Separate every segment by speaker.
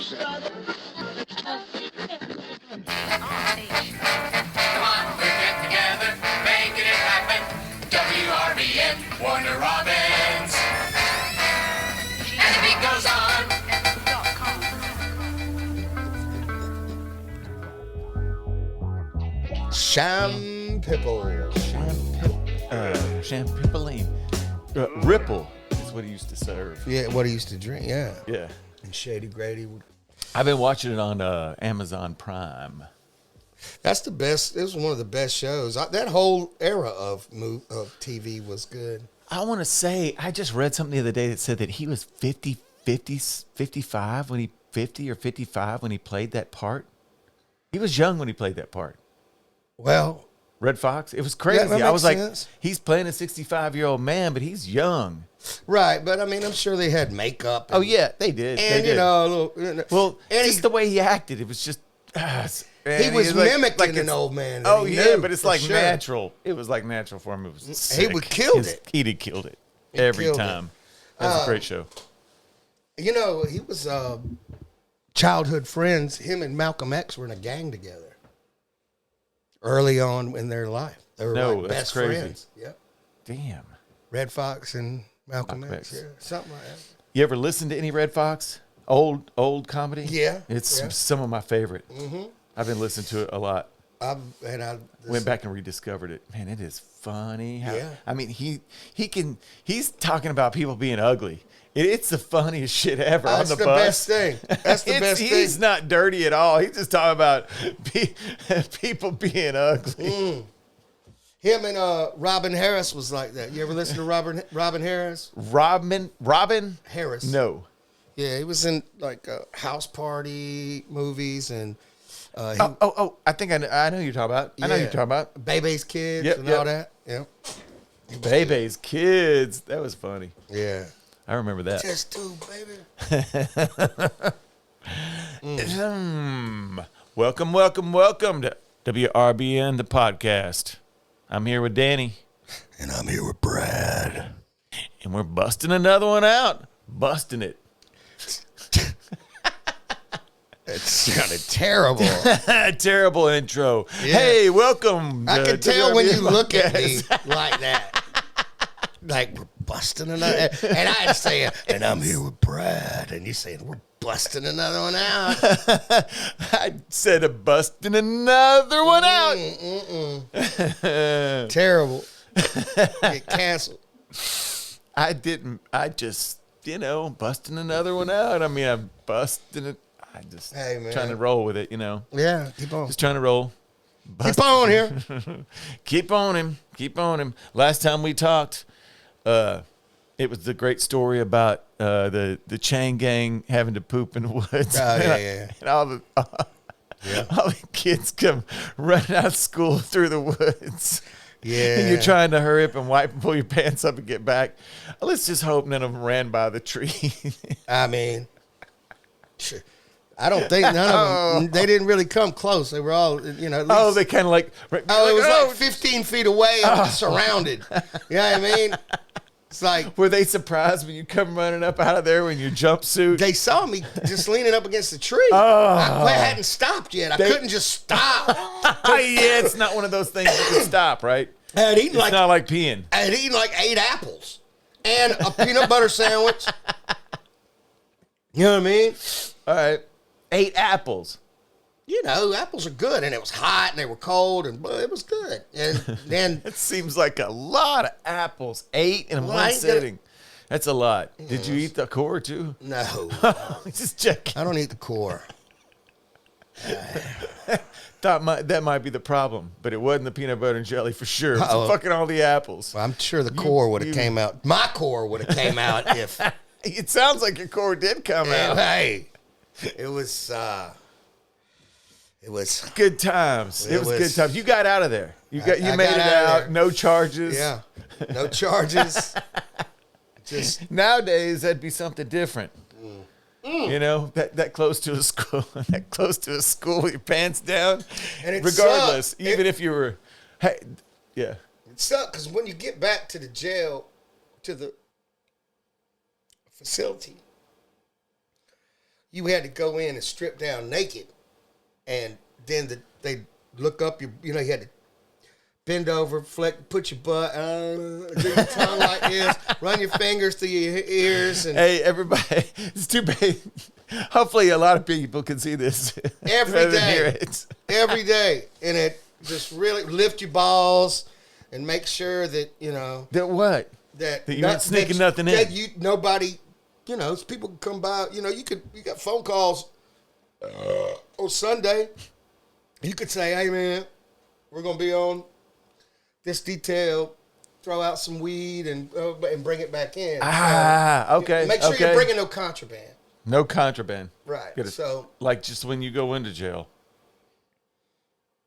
Speaker 1: on, we're getting together, making it happen. WRBN, Warner Robins. And the beat goes on.
Speaker 2: Champippeline. Ripple is what he used to serve.
Speaker 3: Yeah, what he used to drink. Yeah.
Speaker 2: Yeah.
Speaker 3: And Shady Grady would.
Speaker 2: I've been watching it on Amazon Prime.
Speaker 3: That's the best. It was one of the best shows. That whole era of TV was good.
Speaker 2: I want to say, I just read something the other day that said that he was 55 when he 50 or 55 when he played that part. He was young when he played that part.
Speaker 3: Well,
Speaker 2: Red Fox. It was crazy.
Speaker 3: that
Speaker 2: I was
Speaker 3: makes
Speaker 2: like,
Speaker 3: sense.
Speaker 2: he's playing a 65-year-old man, but he's young.
Speaker 3: right, but I mean, I'm sure they had makeup.
Speaker 2: Oh yeah, they did.
Speaker 3: and
Speaker 2: they did. Well,
Speaker 3: and
Speaker 2: just the way he acted, it was just.
Speaker 3: he was mimicking an old man.
Speaker 2: Oh
Speaker 3: he
Speaker 2: yeah,
Speaker 3: knew,
Speaker 2: but it's
Speaker 3: for
Speaker 2: like
Speaker 3: sure.
Speaker 2: natural. It was like natural for him. It was sick.
Speaker 3: He would killed it.
Speaker 2: He'd have killed it every
Speaker 3: killed it.
Speaker 2: time. That was a great show.
Speaker 3: You know, he was childhood friends. Him and Malcolm X were in a gang together early on in their life. They were
Speaker 2: No,
Speaker 3: like
Speaker 2: that's
Speaker 3: best
Speaker 2: crazy.
Speaker 3: friends. Yep.
Speaker 2: Damn.
Speaker 3: Red Fox and Malcolm
Speaker 2: Malcolm
Speaker 3: X.
Speaker 2: X.
Speaker 3: Yeah, something like that.
Speaker 2: You ever listen to any Red Fox? Old comedy?
Speaker 3: Yeah,
Speaker 2: It's
Speaker 3: yeah.
Speaker 2: some of my favorite. Mm-hmm. I've been listening to it a lot. Went back and rediscovered it. Man, it is funny.
Speaker 3: Yeah.
Speaker 2: I mean, he's talking about people being ugly. It's the funniest shit ever on
Speaker 3: That's
Speaker 2: the
Speaker 3: the
Speaker 2: bus.
Speaker 3: best thing. That's the best thing.
Speaker 2: He's not dirty at all. He's just talking about people being ugly.
Speaker 3: Him and Robin Harris was like that. You ever listen to Robin Harris?
Speaker 2: Robin
Speaker 3: Harris.
Speaker 2: No.
Speaker 3: Yeah, he was in like House Party movies and
Speaker 2: I think I know who you're talking about. I know who you're talking about.
Speaker 3: Bebe's Kids
Speaker 2: Yep,
Speaker 3: and
Speaker 2: yep.
Speaker 3: all that. Yep.
Speaker 2: Bebe's Kids. That was funny.
Speaker 3: Yeah.
Speaker 2: I remember that.
Speaker 3: Just two, baby.
Speaker 2: Welcome to WRBN, the podcast. I'm here with Danny.
Speaker 3: And I'm here with Brad.
Speaker 2: And we're busting another one out. Busting it.
Speaker 3: It sounded terrible.
Speaker 2: Terrible intro.
Speaker 3: Yeah.
Speaker 2: Hey, welcome.
Speaker 3: I
Speaker 2: to
Speaker 3: can tell when
Speaker 2: WRBN
Speaker 3: you look at me
Speaker 2: podcast.
Speaker 3: like that. Like we're busting another. And I'd say, and I'm here with Brad. And you saying, we're busting another one out.
Speaker 2: I said busting another one out.
Speaker 3: Terrible. Get canceled.
Speaker 2: I just, busting another one out. I mean, I'm busting it. I just
Speaker 3: Hey, man.
Speaker 2: trying to roll with it,
Speaker 3: Yeah, keep on.
Speaker 2: Just trying to roll.
Speaker 3: Keep on here.
Speaker 2: Keep on him. Keep on him. Last time we talked, it was the great story about the chain gang having to poop in the woods.
Speaker 3: Oh, yeah.
Speaker 2: And all the kids come running out of school through the woods.
Speaker 3: Yeah.
Speaker 2: And you're trying to hurry up and pull your pants up and get back. Let's just hope none of them ran by the tree.
Speaker 3: I mean, I don't think none of them, they didn't really come close. They were all, at least.
Speaker 2: They kind of like.
Speaker 3: It was like 15 feet away and surrounded. You know what I mean? It's like.
Speaker 2: Were they surprised when you come running up out of there in your jumpsuit?
Speaker 3: They saw me just leaning up against the tree.
Speaker 2: Oh.
Speaker 3: I hadn't stopped yet. I couldn't just stop.
Speaker 2: Yeah, it's not one of those things that you stop, right?
Speaker 3: I had eaten
Speaker 2: It's not like peeing.
Speaker 3: I had eaten like 8 apples and a peanut butter sandwich. You know what I mean?
Speaker 2: All right. 8 apples.
Speaker 3: Apples are good, and it was hot, and they were cold, and it was good. And then
Speaker 2: It seems like a lot of apples. 8 in
Speaker 3: Well, I
Speaker 2: one
Speaker 3: ain't gonna-
Speaker 2: sitting. That's a lot. Did you eat the core too?
Speaker 3: no,
Speaker 2: Just checking.
Speaker 3: I don't eat the core.
Speaker 2: That might be the problem, but it wasn't the peanut butter and jelly for sure. It was
Speaker 3: Uh-oh.
Speaker 2: fucking all the apples.
Speaker 3: I'm sure the core would have came out. My core would have came out if.
Speaker 2: It sounds like your core did come out.
Speaker 3: Hey, it was. It was.
Speaker 2: Good times. It was good times. You got out of there. You
Speaker 3: I
Speaker 2: made
Speaker 3: got
Speaker 2: it
Speaker 3: out of
Speaker 2: out.
Speaker 3: there.
Speaker 2: No charges.
Speaker 3: Yeah, no charges. Just
Speaker 2: Nowadays, that'd be something different. That close to a school, with your pants down.
Speaker 3: And it
Speaker 2: regardless,
Speaker 3: sucked.
Speaker 2: even if you were, yeah.
Speaker 3: It sucked because when you get back to the jail, to the facility, you had to go in and strip down naked, and then they look up you know, you had to bend over, put your butt, do your tongue like this, run your fingers through your ears. And
Speaker 2: hey, everybody, it's too bad. Hopefully a lot of people can see this.
Speaker 3: every
Speaker 2: Hear
Speaker 3: day,
Speaker 2: it.
Speaker 3: every day. And it just really lift your balls and make sure that, you know.
Speaker 2: That what?
Speaker 3: That
Speaker 2: you weren't sneaking nothing in.
Speaker 3: Nobody, you know, people can come by. You know, you got phone calls on Sunday. You could say, hey, man, we're going to be on this detail, throw out some weed and bring it back in.
Speaker 2: Okay.
Speaker 3: Make sure you're bringing no contraband.
Speaker 2: No contraband.
Speaker 3: Right.
Speaker 2: Good.
Speaker 3: So,
Speaker 2: like just when you go into jail.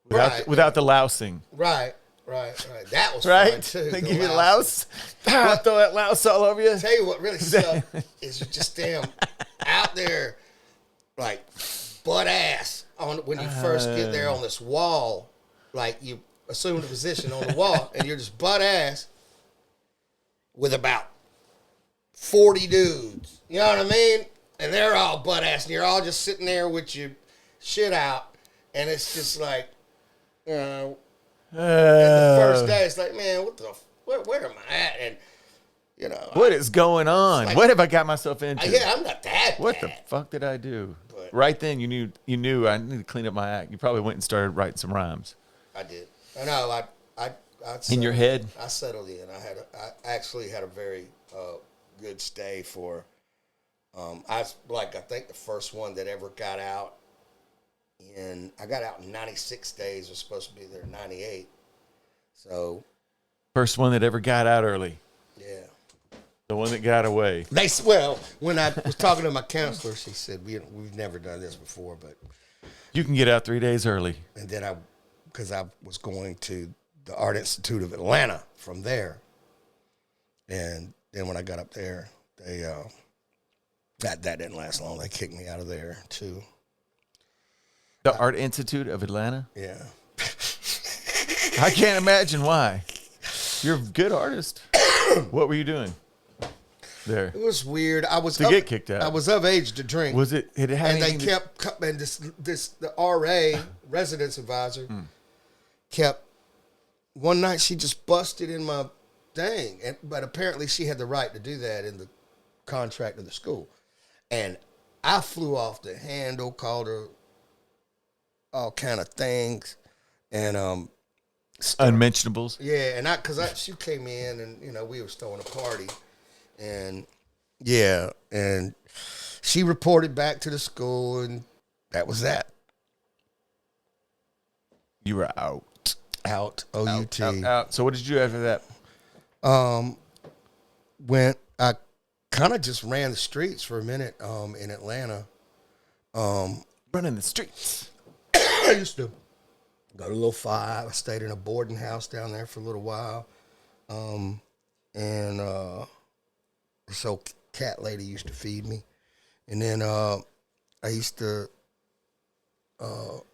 Speaker 3: Right.
Speaker 2: Without the lousing.
Speaker 3: Right. That was
Speaker 2: Right?
Speaker 3: fun too.
Speaker 2: They
Speaker 3: the
Speaker 2: give you
Speaker 3: louse.
Speaker 2: louse. Throw that louse all over you.
Speaker 3: Tell you what really sucked is you just damn out there like butt ass on when you first get there on this wall, like you assume the position on the wall, and you're just butt ass with about 40 dudes. You know what I mean? And they're all butt ass, and you're all just sitting there with your shit out, and it's just like, you know, the first day it's like, man, where am I at? And you know,
Speaker 2: what is going on?
Speaker 3: like,
Speaker 2: what have I got myself into?
Speaker 3: Yeah, I'm not that
Speaker 2: What
Speaker 3: bad.
Speaker 2: the fuck did I do?
Speaker 3: But-
Speaker 2: right then, you knew I need to clean up my act. You probably went and started writing some rhymes.
Speaker 3: I did. I know. I
Speaker 2: In your head?
Speaker 3: I settled in. I actually had a very good stay for. I think the first one that ever got out. I got out in 96 days. I was supposed to be there in 98. So.
Speaker 2: First one that ever got out early.
Speaker 3: Yeah.
Speaker 2: The one that got away.
Speaker 3: When I was talking to my counselor, she said we've never done this before, but
Speaker 2: You can get out 3 days early.
Speaker 3: and then because I was going to the Art Institute of Atlanta from there, and then when I got up there, they that didn't last long. They kicked me out of there too.
Speaker 2: The Art Institute of Atlanta?
Speaker 3: Yeah.
Speaker 2: I can't imagine why. You're a good artist. What were you doing there?
Speaker 3: It was weird. I was
Speaker 2: To get kicked out.
Speaker 3: I was of age to drink.
Speaker 2: Was it? It had
Speaker 3: and they
Speaker 2: anything to-
Speaker 3: kept and the RA residence advisor kept. One night she just busted in my thing, but apparently she had the right to do that in the contract of the school, and I flew off the handle, called her all kind of things, and
Speaker 2: unmentionables.
Speaker 3: yeah, and because she came in and we were throwing a party, and yeah, and she reported back to the school, and that was that.
Speaker 2: You were out.
Speaker 3: Out, O-U-T.
Speaker 2: Out. So what did you do after that?
Speaker 3: When I kind of just ran the streets for a minute in Atlanta.
Speaker 2: Running the streets.
Speaker 3: I used to go to Little Five. I stayed in a boarding house down there for a little while. And this old cat lady used to feed me. And then I used to...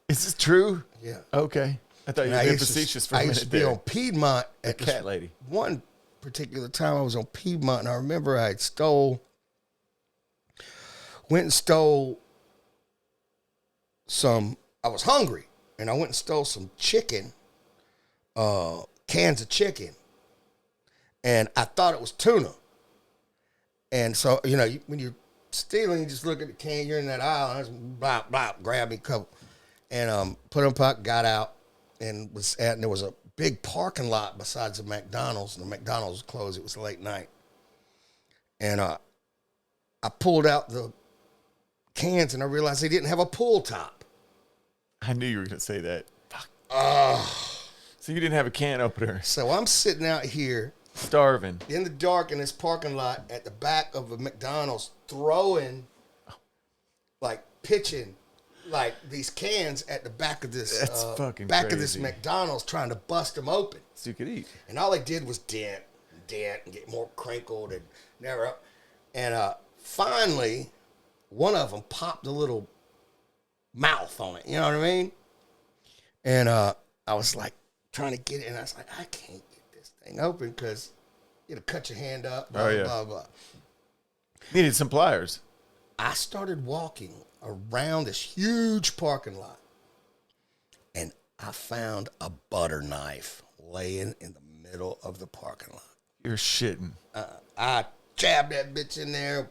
Speaker 2: Is this true?
Speaker 3: yeah.
Speaker 2: Okay. I thought you were being facetious for a
Speaker 3: I
Speaker 2: minute
Speaker 3: used to be
Speaker 2: there.
Speaker 3: on Piedmont at
Speaker 2: The cat lady.
Speaker 3: One particular time I was on Piedmont, and I remember I had went and stole some. I was hungry, and I went and stole some chicken, cans of chicken, and I thought it was tuna. And so when you're stealing, you just look at the can. You're in that aisle, and I just blah blah, grab me a couple, and put them in pocket, got out. And there was a big parking lot besides the McDonald's, and the McDonald's was closed. It was late night, and I pulled out the cans, and I realized they didn't have a pull top.
Speaker 2: I knew you were going to say that. Fuck. So you didn't have a can opener.
Speaker 3: So I'm sitting out here
Speaker 2: Starving.
Speaker 3: in the dark in this parking lot at the back of a McDonald's, throwing, pitching. Like these cans at the back of this
Speaker 2: That's fucking
Speaker 3: back of this
Speaker 2: crazy.
Speaker 3: McDonald's, trying to bust them open.
Speaker 2: So you could eat.
Speaker 3: And all they did was dent, and get more crinkled and never up. And finally, one of them popped a little mouth on it. You know what I mean? And I was like trying to get it, and I was like, I can't get this thing open because it'll cut your hand up. Blah,
Speaker 2: Oh, yeah.
Speaker 3: blah, blah.
Speaker 2: Needed some pliers.
Speaker 3: I started walking around this huge parking lot, and I found a butter knife laying in the middle of the parking lot.
Speaker 2: You're shitting.
Speaker 3: I jabbed that bitch in there,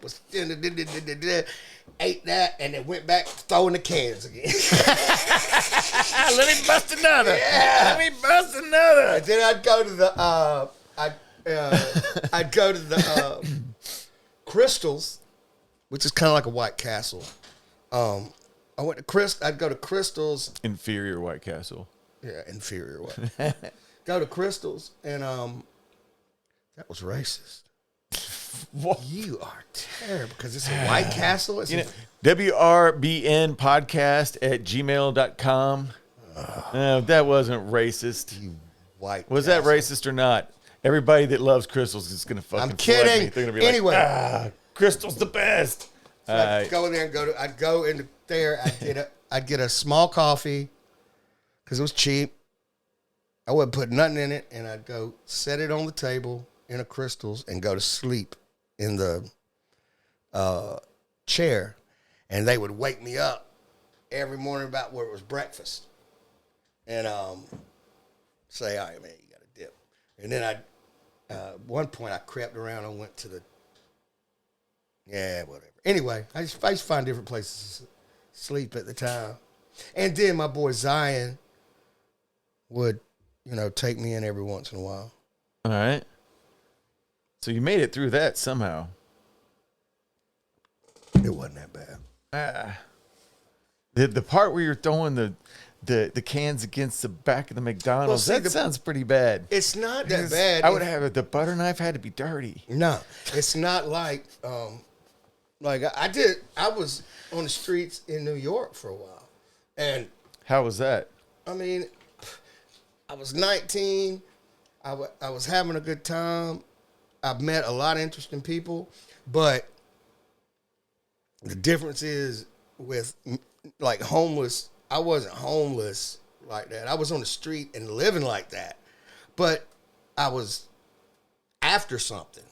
Speaker 3: ate that, and then went back throwing the cans again.
Speaker 2: Let me bust another.
Speaker 3: Yeah.
Speaker 2: Let me bust another.
Speaker 3: And then I'd go to the I'd go to the Crystals, which is kind of like a White Castle. I went to I'd go to Crystals.
Speaker 2: Inferior White Castle.
Speaker 3: Yeah, inferior White. Go to Crystals, and that was racist.
Speaker 2: What?
Speaker 3: You are terrible because it's a White Castle. It's
Speaker 2: WRBN podcast at gmail.com. That wasn't racist.
Speaker 3: White
Speaker 2: Was
Speaker 3: Castle.
Speaker 2: that racist or not? Everybody that loves crystals is going to fucking
Speaker 3: I'm kidding.
Speaker 2: flood me. They're going to be
Speaker 3: Anyway.
Speaker 2: like, crystal's the best.
Speaker 3: So I'd go in there and I'd go in there. I'd get a small coffee because it was cheap. I wouldn't put nothing in it, and I'd go set it on the table in a Crystals and go to sleep in the chair, and they would wake me up every morning about where it was breakfast, and say, "All right, man, you got a dip." And then one point I crept around and went to the whatever. Anyway, I used to find different places to sleep at the time, and then my boy Zion would, take me in every once in a while.
Speaker 2: All right. So you made it through that somehow.
Speaker 3: It wasn't that bad.
Speaker 2: The part where you're throwing the cans against the back of the McDonald's, that sounds pretty bad.
Speaker 3: It's not that bad.
Speaker 2: I would have the butter knife had to be dirty.
Speaker 3: No, it's not like I was on the streets in New York for a while, and
Speaker 2: How was that?
Speaker 3: I mean, I was 19. I was having a good time. I've met a lot of interesting people, but the difference is with like homeless. I wasn't homeless like that. I was on the street and living like that, but I was after something.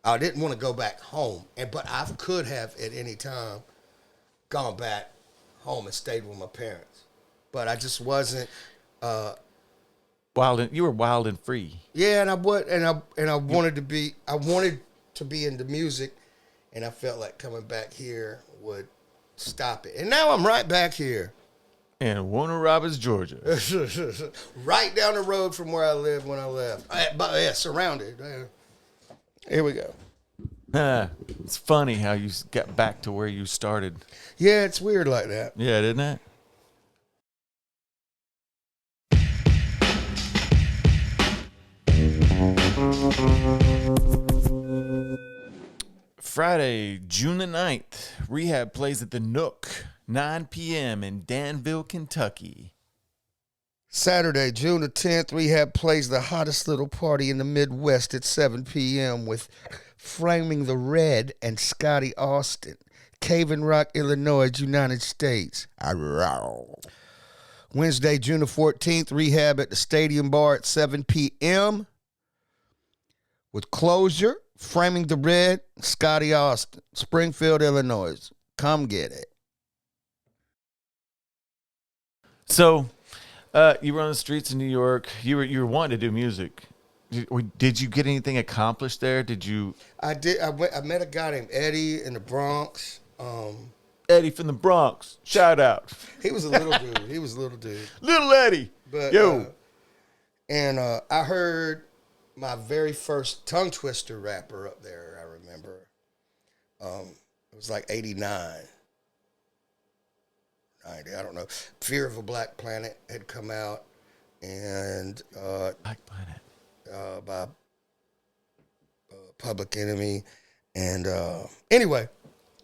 Speaker 3: I didn't want to go back home, but I could have at any time gone back home and stayed with my parents, but I just wasn't.
Speaker 2: You were wild and free.
Speaker 3: Yeah, and I wanted to be. I wanted to be into music, and I felt like coming back here would stop it. And now I'm right back here.
Speaker 2: In Warner Robins, Georgia.
Speaker 3: Right down the road from where I lived when I left. Surrounded. Here we go.
Speaker 2: It's funny how you got back to where you started.
Speaker 3: Yeah, it's weird like that.
Speaker 2: Yeah, isn't it? Friday, June the 9th, Rehab plays at the Nook, 9 p.m. in Danville, Kentucky.
Speaker 3: Saturday, June the 10th, Rehab plays the hottest little party in the Midwest at 7 p.m. with Framing the Red and Scotty Austin, Cave in Rock, Illinois, United States. Wednesday, June the 14th, Rehab at the Stadium Bar at 7 p.m. with Closure, Framing the Red, Scotty Austin, Springfield, Illinois. Come get it.
Speaker 2: So, you were on the streets in New York. You were wanting to do music. Did you get anything accomplished there? Did you?
Speaker 3: I did. I met a guy named Eddie in the Bronx.
Speaker 2: Eddie from the Bronx. Shout out.
Speaker 3: He was a little dude.
Speaker 2: Little Eddie.
Speaker 3: But
Speaker 2: Yo.
Speaker 3: I heard my very first tongue twister rapper up there. I remember. It was like 89. 90, I don't know. Fear of a Black Planet had come out, and
Speaker 2: Black Planet.
Speaker 3: by Public Enemy, and anyway,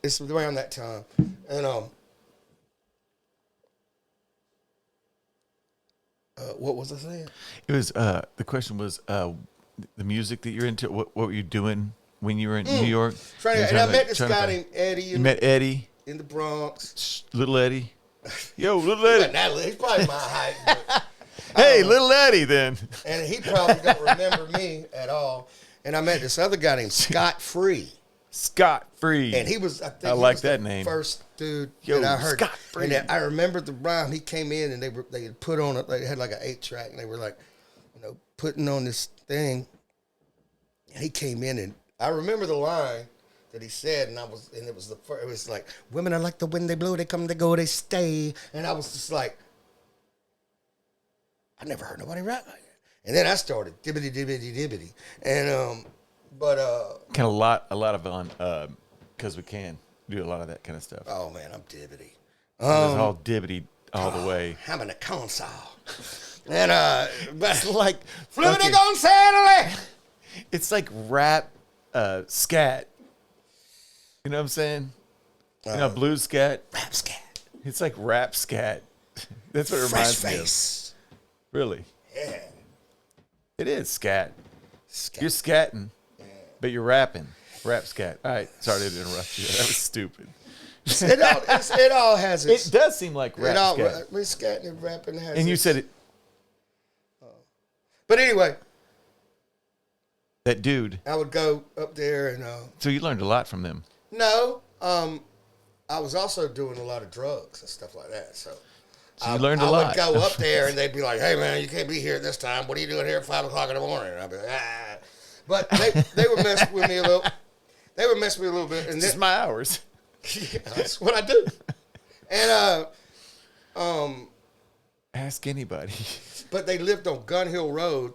Speaker 3: it's around that time, and what was I saying?
Speaker 2: It was the question was the music that you're into. What were you doing when you were in New York?
Speaker 3: And I met this guy named Eddie.
Speaker 2: You met Eddie
Speaker 3: in the Bronx.
Speaker 2: Little Eddie. Yo, Little Eddie.
Speaker 3: He's probably my height. But,
Speaker 2: hey, Little Eddie, then.
Speaker 3: And he probably don't remember me at all. And I met this other guy named Scott Free.
Speaker 2: Scot-free.
Speaker 3: And he was, I think,
Speaker 2: I like
Speaker 3: was
Speaker 2: that
Speaker 3: the
Speaker 2: name.
Speaker 3: first dude
Speaker 2: Yo,
Speaker 3: that I heard.
Speaker 2: Scot-free.
Speaker 3: And then I remember the rhyme. He came in and they had put on it. They had like an 8-track, and they were like, putting on this thing. And he came in, and I remember the line that he said, and it was the first. It was like, women are like the wind, they blow, they come, they go, they stay. And I was just like, I never heard nobody rap like that. And then I started dibbity dibbity dibbity, and
Speaker 2: kind of a lot of on because we can do a lot of that kind of stuff.
Speaker 3: oh man, I'm dibbity.
Speaker 2: It's all dibbity all the way.
Speaker 3: I'm in a console. And
Speaker 2: It's like
Speaker 3: flippity
Speaker 2: fucking-
Speaker 3: Gonzalez.
Speaker 2: It's like rap, scat. You know what I'm saying? Blues scat.
Speaker 3: Rap scat.
Speaker 2: It's like rap scat. That's what it
Speaker 3: Fresh
Speaker 2: reminds me of.
Speaker 3: face.
Speaker 2: Really,
Speaker 3: Yeah.
Speaker 2: it is scat.
Speaker 3: Scat.
Speaker 2: You're scatting, but you're rapping. Rap scat. All right, sorry to interrupt you. That was stupid.
Speaker 3: It all has its.
Speaker 2: It does seem like rap scat.
Speaker 3: Scatting and rapping has.
Speaker 2: And you
Speaker 3: its-
Speaker 2: said it.
Speaker 3: But anyway,
Speaker 2: That dude.
Speaker 3: I would go up there and
Speaker 2: So you learned a lot from them.
Speaker 3: no, I was also doing a lot of drugs and stuff like that. So
Speaker 2: You learned a lot.
Speaker 3: I would go up there and they'd be like, "Hey man, you can't be here at this time. What are you doing here at 5 o'clock in the morning?" And I'd be like, "Ah." But they would mess with me a little. They would mess with me a little bit, and
Speaker 2: It's just my hours.
Speaker 3: yeah, that's what I do. And
Speaker 2: Ask anybody.
Speaker 3: but they lived on Gun Hill Road.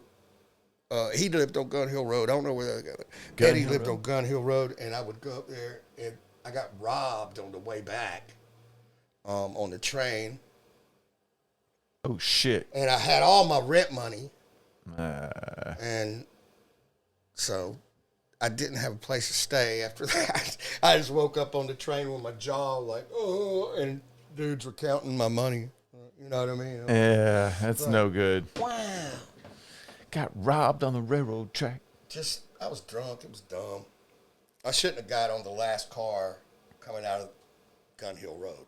Speaker 3: He lived on Gun Hill Road. I don't know where they got it.
Speaker 2: Gun
Speaker 3: Eddie
Speaker 2: Hill
Speaker 3: lived
Speaker 2: Road.
Speaker 3: on Gun Hill Road, and I would go up there, and I got robbed on the way back on the train,
Speaker 2: Oh shit.
Speaker 3: and I had all my rent money,
Speaker 2: Uh,
Speaker 3: and so I didn't have a place to stay after that. I just woke up on the train with my jaw like, oh, and dudes were counting my money. You know what I mean?
Speaker 2: yeah, that's no good.
Speaker 3: Wow.
Speaker 2: Got robbed on the railroad track.
Speaker 3: I was drunk. It was dumb. I shouldn't have got on the last car coming out of Gun Hill Road.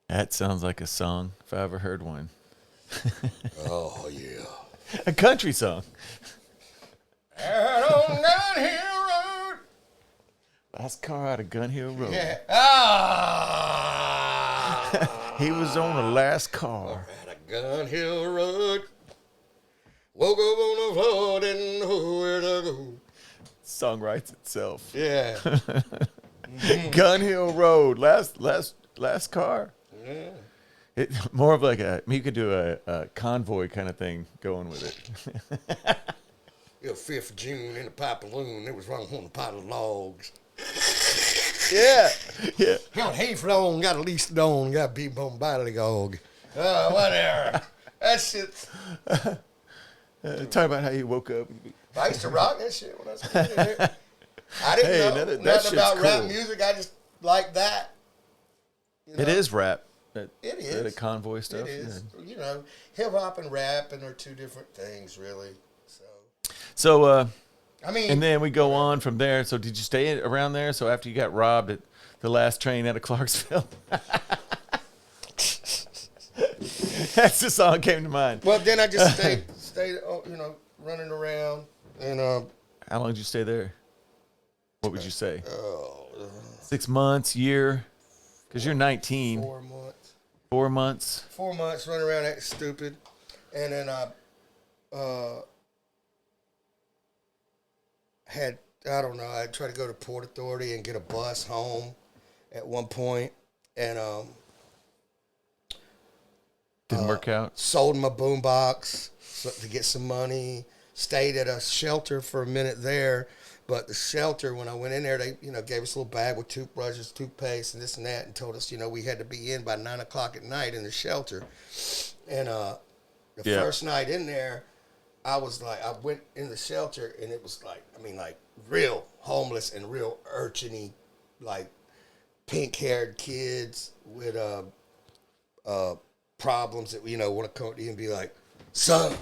Speaker 2: That sounds like a song if I ever heard one.
Speaker 3: Oh, yeah.
Speaker 2: A country song.
Speaker 3: Out on Gun Hill Road.
Speaker 2: Last car out of Gun Hill Road.
Speaker 3: Yeah. Ah.
Speaker 2: He was on the last car.
Speaker 3: At a Gun Hill Road. Woke up on the floor, didn't know where to go.
Speaker 2: Song writes itself.
Speaker 3: Yeah.
Speaker 2: Gun Hill Road. Last car.
Speaker 3: Yeah.
Speaker 2: More of like you could do a convoy kind of thing going with it.
Speaker 3: It was 5th of June in the Papaloon. It was wrong on the pile of logs.
Speaker 2: Yeah. Yeah.
Speaker 3: Got hay flown, got a lease on, got beat on by the dog. Oh, whatever. That shit.
Speaker 2: Talk about how you woke up.
Speaker 3: I used to rock that shit when I was a kid. I didn't
Speaker 2: Hey,
Speaker 3: know
Speaker 2: that
Speaker 3: nothing
Speaker 2: shit's
Speaker 3: about rap
Speaker 2: cool.
Speaker 3: music. I just like that. You know?
Speaker 2: It is rap. It
Speaker 3: is.
Speaker 2: The convoy stuff.
Speaker 3: It is.
Speaker 2: Yeah.
Speaker 3: You know, hip hop and rap, and they're two different things, really.
Speaker 2: So,
Speaker 3: I mean,
Speaker 2: and then we go on from there. So, did you stay around there? So, after you got robbed at the last train out of Clarksville, that's the song that came to mind.
Speaker 3: well, then I just stayed, running around, and
Speaker 2: How long did you stay there? What would you say?
Speaker 3: oh,
Speaker 2: 6 months, year? Because you're 19.
Speaker 3: 4 months.
Speaker 2: 4 months.
Speaker 3: 4 months running around acting stupid, and then I tried to go to Port Authority and get a bus home at one point, and
Speaker 2: Didn't work out.
Speaker 3: sold my boombox to get some money. Stayed at a shelter for a minute there, but the shelter, when I went in there, they gave us a little bag with toothbrushes, toothpaste, and this and that, and told us we had to be in by 9 o'clock at night in the shelter. And the first night in there, I went in the shelter, and it was like real homeless and real urchiny, like pink-haired kids with problems that want to come to you and be like, "Son,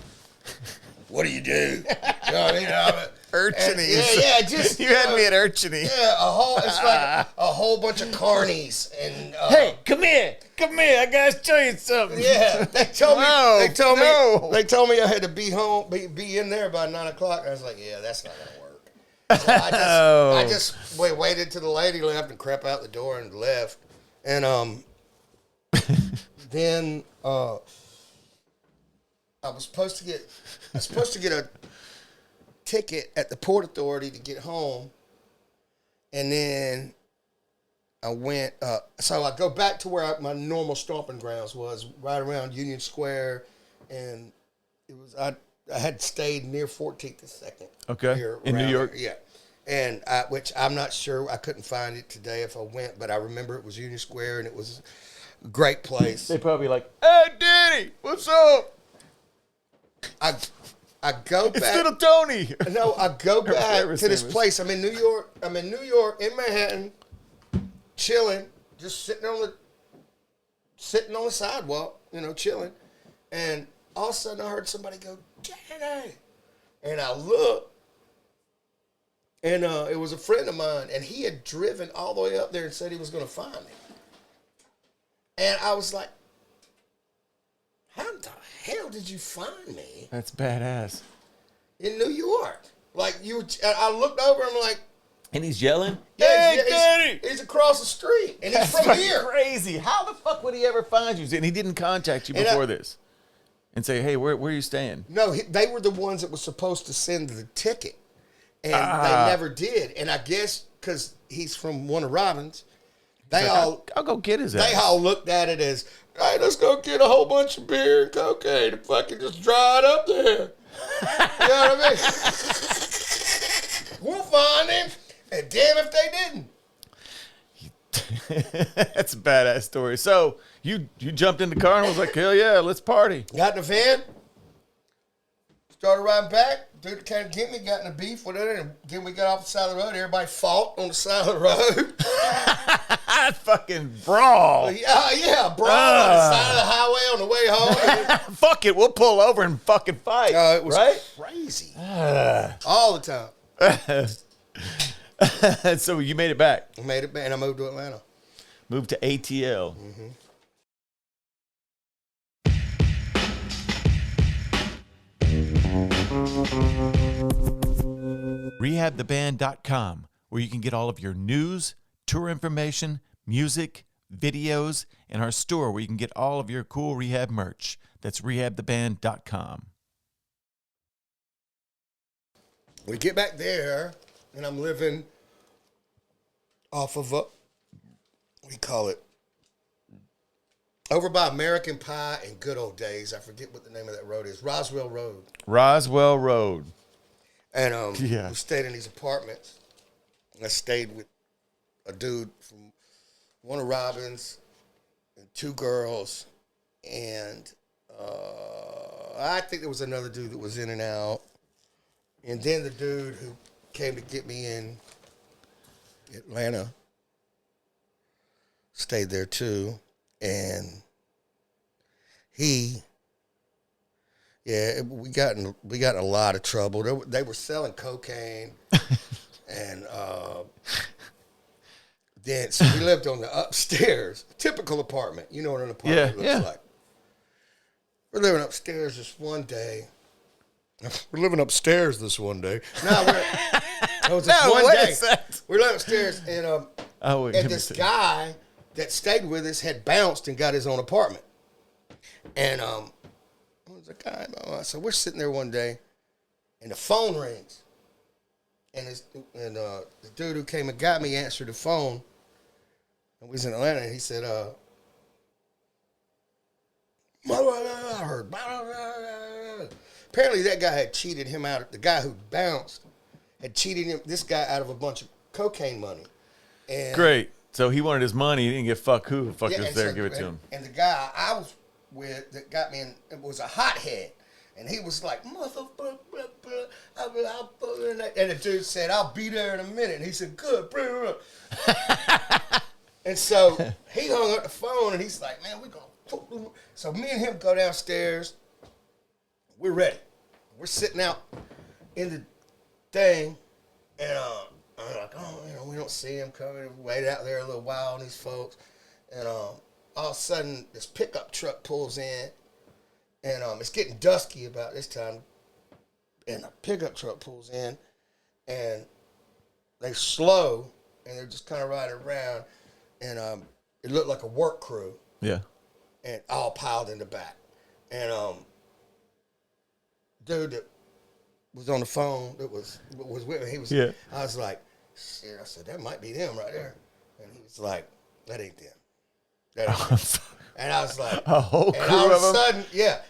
Speaker 3: what do you do?" You know what I mean?
Speaker 2: Urchinies.
Speaker 3: Yeah, just
Speaker 2: You had me at urchiny.
Speaker 3: Yeah, it's like a whole bunch of carnies and
Speaker 2: Hey, come here. I gotta show you something.
Speaker 3: yeah, they told me
Speaker 2: No,
Speaker 3: they told me I had to be home, be in there by 9 o'clock. I was like, yeah, that's not gonna work. So I just waited till the lady left and crept out the door and left. And then I was supposed to get a ticket at the Port Authority to get home. And then I went, so I go back to where my normal stomping grounds was, right around Union Square, and it was I had stayed near 14th and 2nd.
Speaker 2: Okay, in New York?
Speaker 3: There. Yeah. And which I'm not sure, I couldn't find it today if I went, but I remember it was Union Square, and it was a great place.
Speaker 2: They probably like, hey, Danny, what's up?
Speaker 3: I go back.
Speaker 2: It's little Tony.
Speaker 3: No, I go back to this place. I'm in New York, in Manhattan, chilling, just sitting on the sidewalk, chilling. And all of a sudden I heard somebody go, Danny. And I looked, and it was a friend of mine, and he had driven all the way up there and said he was going to find me. And I was like, how the hell did you find me?
Speaker 2: That's badass.
Speaker 3: In New York. Like, I looked over and I'm like,
Speaker 2: and he's yelling,
Speaker 3: yeah,
Speaker 2: hey, Danny!
Speaker 3: He's across the street, and he's
Speaker 2: That's
Speaker 3: from here.
Speaker 2: Crazy. How the fuck would he ever find you? And he didn't contact you before this and say, hey, where are you staying?
Speaker 3: No, they were the ones that were supposed to send the ticket, and they never did. And I guess because he's from Warner Robins,
Speaker 2: I'll go get his ass.
Speaker 3: They all looked at it as, hey, let's go get a whole bunch of beer and cocaine and fucking just dry it up there. You know what I mean? We'll find him. And damn if they
Speaker 2: didn't. That's a badass story. So you jumped in the car and was like, hell yeah, let's party.
Speaker 3: Got in the van, started riding back. Dude that came to get me got in a beef with it, and then we got off the side of the road. Everybody fought on the side of the road.
Speaker 2: Fucking brawl.
Speaker 3: Yeah, brawl on the side of the highway on the way home.
Speaker 2: Fuck it, we'll pull over and fucking fight.
Speaker 3: It was
Speaker 2: right?
Speaker 3: crazy. All the time.
Speaker 2: So you made it back.
Speaker 3: I made it back, and I moved to Atlanta.
Speaker 2: Moved to ATL.
Speaker 3: Mm-hmm.
Speaker 2: RehabTheBand.com, where you can get all of your news, tour information, music, videos, and our store where you can get all of your cool rehab merch. That's RehabTheBand.com.
Speaker 3: We get back there, and I'm living off of we call it, over by American Pie and Good Old Days. I forget what the name of that road is. Roswell Road.
Speaker 2: Roswell Road.
Speaker 3: And we stayed in these apartments. I stayed with a dude from Warner Robins and two girls. And I think there was another dude that was in and out. And then the dude who came to get me in Atlanta stayed there too. And we got in a lot of trouble. They were selling cocaine, and then so we lived on the upstairs, typical apartment. You know what an apartment looks like. We're living upstairs this one day. We're living upstairs this one day. It was this one day. We're living upstairs, and this guy that stayed with us had bounced and got his own apartment. And was a guy. So we're sitting there one day, and the phone rings, and the dude who came and got me answered the phone. And we was in Atlanta, and he said, I heard. Apparently, that guy had cheated him out. The guy who bounced had cheated this guy out of a bunch of cocaine money. And
Speaker 2: great. So he wanted his money. He didn't give fuck who. Fuck was there and give it to him.
Speaker 3: And the guy I was with that got me in, it was a hothead. And he was like, motherfucker, and the dude said, I'll be there in a minute. And he said, good. And so he hung up the phone, and he's like, man, we're going to. So me and him go downstairs. We're ready. We're sitting out in the thing, and I'm like, we don't see him coming. We waited out there a little while on these folks, and all of a sudden, this pickup truck pulls in, and it's getting dusky about this time, and a pickup truck pulls in, and they slow, and they're just kind of riding around, and it looked like a work crew.
Speaker 2: Yeah.
Speaker 3: And all piled in the back. And dude that was on the phone that was with me, I was like, shit, I said, that might be them right there. And he was like, that ain't them. That ain't them. And I was like,
Speaker 2: a whole crew
Speaker 3: and all of a
Speaker 2: them?
Speaker 3: sudden,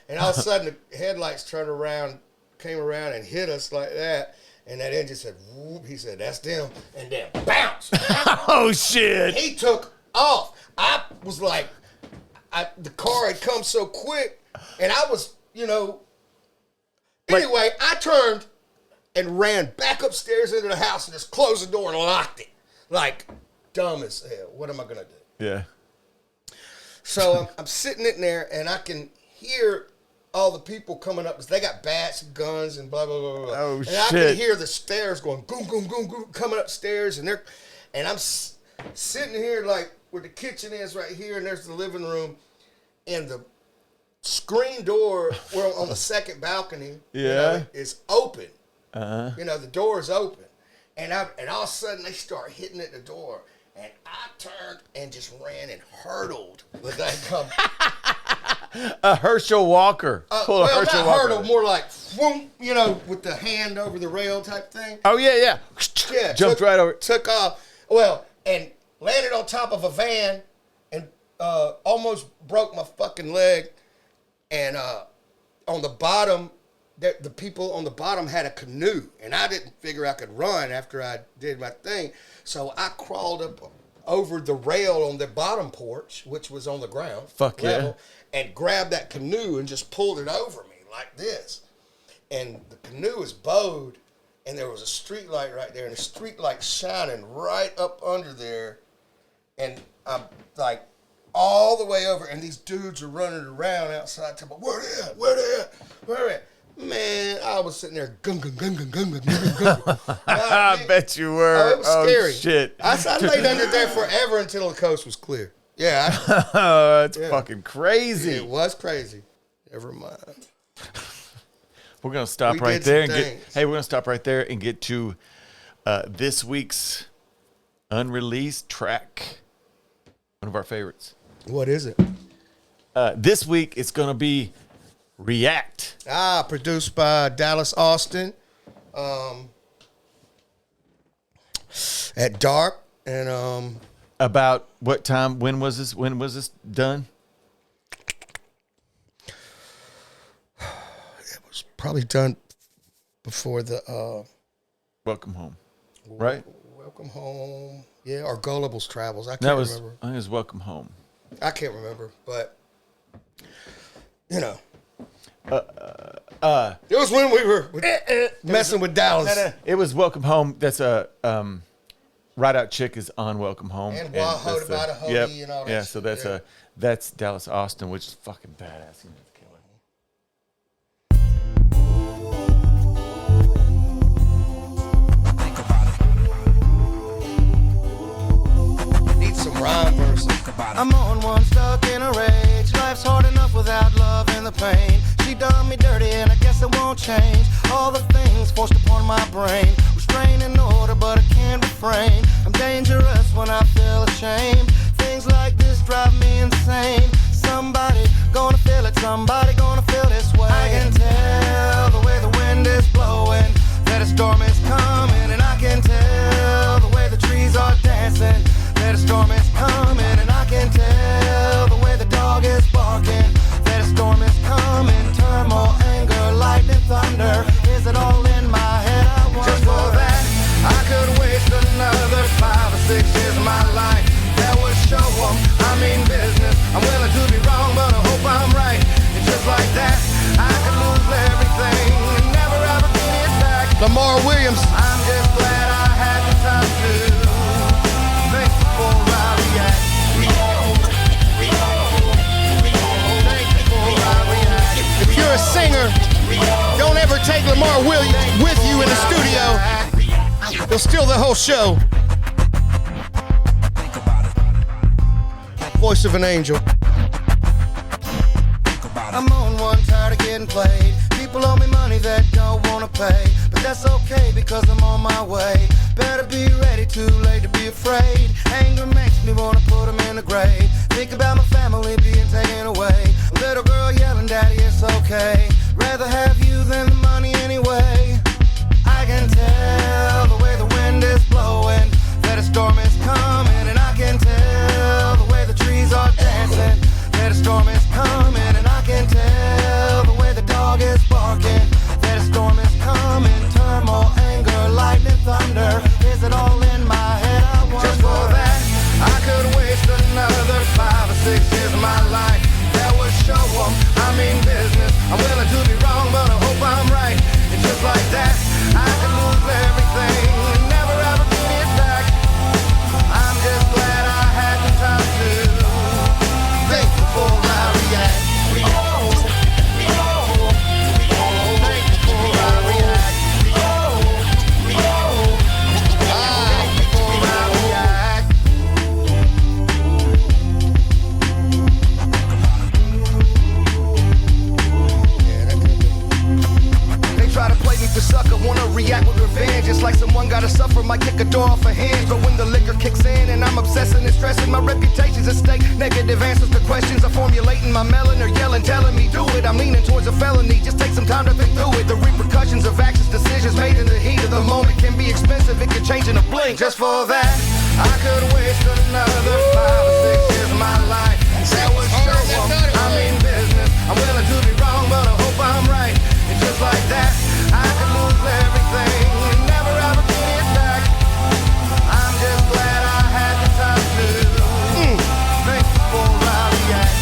Speaker 3: and all of a sudden the headlights came around and hit us like that. And that engine said, whoop. He said, that's them. And then bounce.
Speaker 2: Oh, shit.
Speaker 3: He took off. I was like, the car had come so quick, and I was, anyway, I turned and ran back upstairs into the house and just closed the door and locked it. Like, dumb as hell. What am I going to do?
Speaker 2: Yeah.
Speaker 3: So I'm sitting in there, and I can hear all the people coming up. They got bats and guns and blah, blah, blah, blah.
Speaker 2: Oh,
Speaker 3: and
Speaker 2: shit.
Speaker 3: I can hear the stairs going, goom, goom, goom, goom, coming upstairs, and I'm sitting here like where the kitchen is right here, and there's the living room, and the screen door on the second balcony is open.
Speaker 2: Uh-huh.
Speaker 3: The door is open. And all of a sudden, they start hitting at the door. And I turned and just ran and hurtled. With that come.
Speaker 2: A Herschel Walker.
Speaker 3: Well, Herschel not Walker. Hurdle, more like, whoom, with the hand over the rail type thing.
Speaker 2: Oh, yeah.
Speaker 3: Yeah.
Speaker 2: Jumped right over.
Speaker 3: Took off. Well, and landed on top of a van and almost broke my fucking leg. And on the bottom, the people on the bottom had a canoe. And I didn't figure I could run after I did my thing. So I crawled up over the rail on the bottom porch, which was on the ground.
Speaker 2: Fuck level,
Speaker 3: yeah. And grabbed that canoe and just pulled it over me like this. And the canoe was bowed, and there was a street light right there, and the street light shining right up under there. And I'm like all the way over, and these dudes are running around outside. Where they at? Man, I was sitting there, gung.
Speaker 2: I bet you were.
Speaker 3: Oh, it was scary.
Speaker 2: Shit.
Speaker 3: I laid under there forever until the coast was clear. Yeah.
Speaker 2: That's fucking crazy.
Speaker 3: It was crazy. Never mind.
Speaker 2: We're gonna stop right there and get to this week's unreleased track. One of our favorites.
Speaker 3: What is it?
Speaker 2: This week it's gonna be React.
Speaker 3: Produced by Dallas Austin. At dark and
Speaker 2: About what time? When was this done?
Speaker 3: It was probably done before the
Speaker 2: Welcome Home, right?
Speaker 3: Welcome Home, yeah, or Gullible's Travels. I can't remember.
Speaker 2: I think it was Welcome Home.
Speaker 3: I can't remember, but it was when we were messing with Dallas.
Speaker 2: No. It was Welcome Home. That's a Ride Out Chick is on Welcome Home.
Speaker 3: And Wahoo About a Hoagie and all that.
Speaker 2: Yeah, so that's Dallas Austin, which is fucking badass. He's a killer.
Speaker 3: Need some rhyme verses.
Speaker 4: I'm on one stuck in a rage. Life's hard enough without love and the pain. She done me dirty and I guess it won't change. All the things forced upon my brain. Restrain and order but I can't refrain. I'm dangerous when I feel ashamed. Things like this drive me insane. Somebody gonna feel it, somebody gonna feel this way. I can tell the way the wind is blowing that a storm is coming. And I can tell the way the trees are dancing that a storm is coming. And I can tell the way the dog is barking that a storm is coming. Turmoil, anger, lightning, thunder. Is it all in my head? I wonder. Just for that, I could waste another 5 or 6 years of my life. That would show them I mean business. I'm willing to be wrong, but I hope I'm right. And just like that, I could lose everything and never ever get it back.
Speaker 3: Lamar Williams.
Speaker 4: I'm just glad I had the time to think before I react. Think before I react.
Speaker 3: If you're a singer, don't ever take Lamar Williams with you in the studio. He'll steal the whole show. Voice of an angel.
Speaker 4: I'm on one tired of getting played. People People owe me money that don't wanna pay, but that's okay because I'm on my way. Better be ready, too late to be afraid. Anger makes me wanna put them in the grave. Think about my family being taken away. A little girl yelling, Daddy, it's okay. Rather have you than the money anyway. I can tell the way the wind is blowing that a storm is coming, and I can tell the way the trees are dancing that a storm is coming, and I can tell the way the dog is barking that a storm is coming. Turmoil, anger, lightning, thunder, is it all in my head? I wonder. Just for that, I could waste another 5 or 6 years of my life. That would show them I mean business. I'm willing to be wrong, but I hope I'm right. And just like that, I could lose everything and never ever get it back. I'm just glad I had the time to think before I react. Think before I react. Think before I react. Yeah, that could be. They try to play me for sucker, wanna react with revenge. It's like someone gotta suffer, might kick a door off a hinge. But when the liquor kicks in and I'm obsessing and stressing, my reputation's at stake. Negative answers to questions I formulate in my melon or yelling, telling me do it. I'm leaning towards a felony, just take some time to think through it. The repercussions of actions, decisions made in the heat of the moment can be expensive, it can change in a blink. Just for that, I could waste another 5 or 6 years of my life. That would show them I mean business. I'm willing to be wrong, but I hope I'm right. And just like that, I could lose everything and never ever get it back. I'm just glad I had the time to think before I react.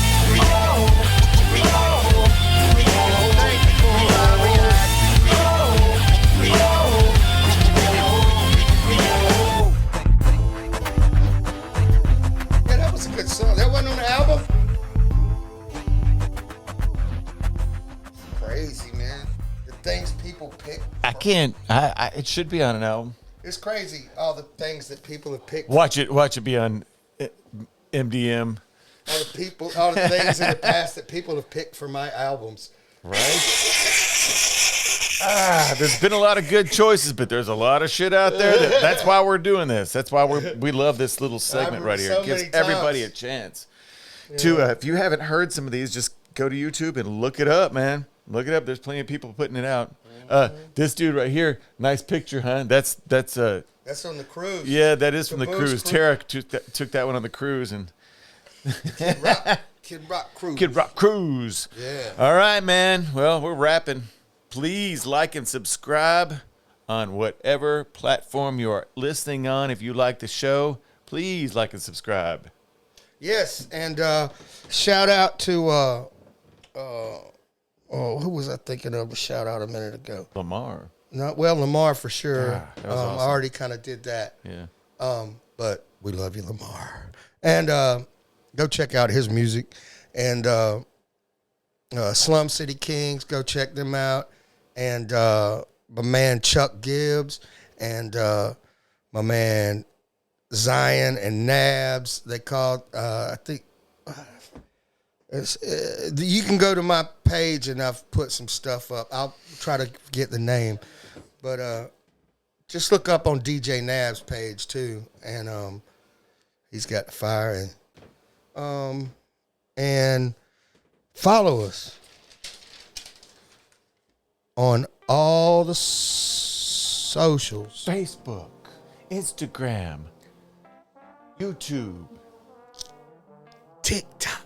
Speaker 4: Think before I react.
Speaker 3: Yeah, that was a good song. That wasn't on the album? Crazy, man. The things people pick.
Speaker 2: It should be on an album.
Speaker 3: It's crazy, all the things that people have picked.
Speaker 2: Watch it be on MDM.
Speaker 3: All the things in the past that people have picked for my albums.
Speaker 2: Right? There's been a lot of good choices, but there's a lot of shit out there. That's why we're doing this. That's why we love this little segment right here.
Speaker 3: so
Speaker 2: It gives
Speaker 3: many
Speaker 2: everybody a
Speaker 3: times.
Speaker 2: chance. To if you haven't heard some of these, just go to YouTube and look it up, man. Look it up. There's plenty of people putting it out. This dude right here, nice picture, huh? That's
Speaker 3: That's on the cruise.
Speaker 2: yeah, that is from the
Speaker 3: Booze
Speaker 2: cruise.
Speaker 3: cruise.
Speaker 2: Tara took that one on the cruise and
Speaker 3: Kid Rock Cruise.
Speaker 2: Kid Rock Cruise.
Speaker 3: Yeah.
Speaker 2: All right, man. Well, we're wrapping. Please like and subscribe on whatever platform you are listening on. If you like the show, please like and subscribe.
Speaker 3: Yes, and shout out to who was I thinking of? A shout out a minute ago.
Speaker 2: Lamar.
Speaker 3: No, well, Lamar for sure.
Speaker 2: That was awesome.
Speaker 3: I already kind of did that.
Speaker 2: Yeah.
Speaker 3: But we love you, Lamar. And go check out his music. And Slum City Kings, go check them out. And my man Chuck Gibbs and my man Zion and Nabs. They called, I think, you can go to my page and I've put some stuff up. I'll try to get the name. But just look up on DJ Nab's page too. And he's got the fire. And follow us on all the socials.
Speaker 2: Facebook, Instagram, YouTube, TikTok,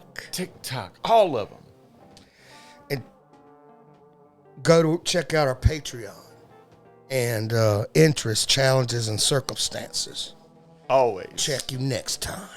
Speaker 2: all of them.
Speaker 3: And go to check out our Patreon and interests, challenges, and circumstances.
Speaker 2: Always.
Speaker 3: Check you next time.